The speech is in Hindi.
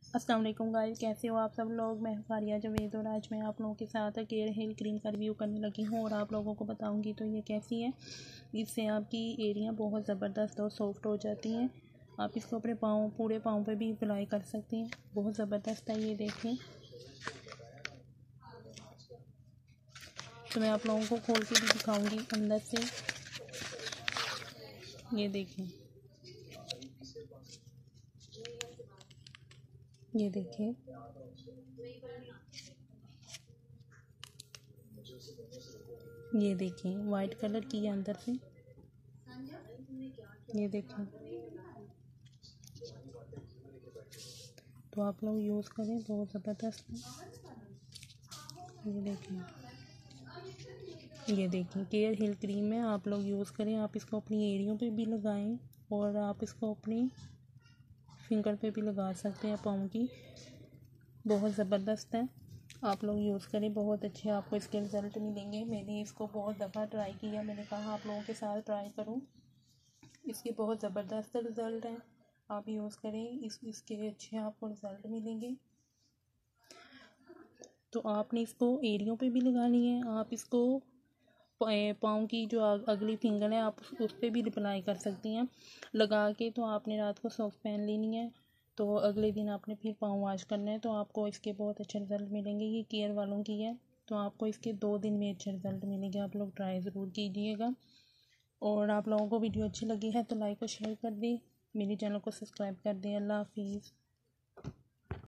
अस्सलाम वालेकुम गाइस, कैसे हो आप सब लोग। मैं फारिया जवेद और आज मैं आप लोगों के साथ केयर हिल क्रीम का रिव्यू करने लगी हूँ और आप लोगों को बताऊंगी तो ये कैसी है। इससे आपकी एरिया बहुत ज़बरदस्त और सॉफ्ट हो जाती हैं। आप इसको अपने पाँव, पूरे पाँव पे भी अप्लाई कर सकती हैं। बहुत ज़बरदस्त है, ये देखें। तो मैं आप लोगों को खोल के भी दिखाऊँगी अंदर से। ये देखें, ये देखें, ये देखें वाइट कलर की है अंदर से। ये देखें, तो आप लोग यूज़ करें, बहुत ज़बरदस्त है। ये देखें, ये देखें केयर हिल क्रीम है, आप लोग यूज़ करें। आप इसको अपनी एरियो पे भी लगाएं और आप इसको अपनी फिंगर पे भी लगा सकते हैं पाँव की। बहुत ज़बरदस्त है, आप लोग यूज़ करें, बहुत अच्छे आपको इसके रिज़ल्ट मिलेंगे। मैंने इसको बहुत दफ़ा ट्राई किया, मैंने कहा आप लोगों के साथ ट्राई करूं। इसके बहुत ज़बरदस्त रिज़ल्ट हैं, आप यूज़ करें, इसके अच्छे आपको रिज़ल्ट मिलेंगे। तो आपने इसको एरियो पे भी लगानी है। आप इसको पाँव की जो अगली फिंगर है आप उस पर भी अप्लाई कर सकती हैं लगा के। तो आपने रात को सॉक्स पहन लेनी है, तो अगले दिन आपने फिर पाँव वॉश करना है, तो आपको इसके बहुत अच्छे रिज़ल्ट मिलेंगे। ये केयर वालों की है, तो आपको इसके 2 दिन में अच्छे रिज़ल्ट मिलेंगे। आप लोग ट्राई ज़रूर कीजिएगा। और आप लोगों को वीडियो अच्छी लगी है तो लाइक और शेयर कर दें, मेरे चैनल को सब्सक्राइब कर दें। अल्लाह हाफिज़।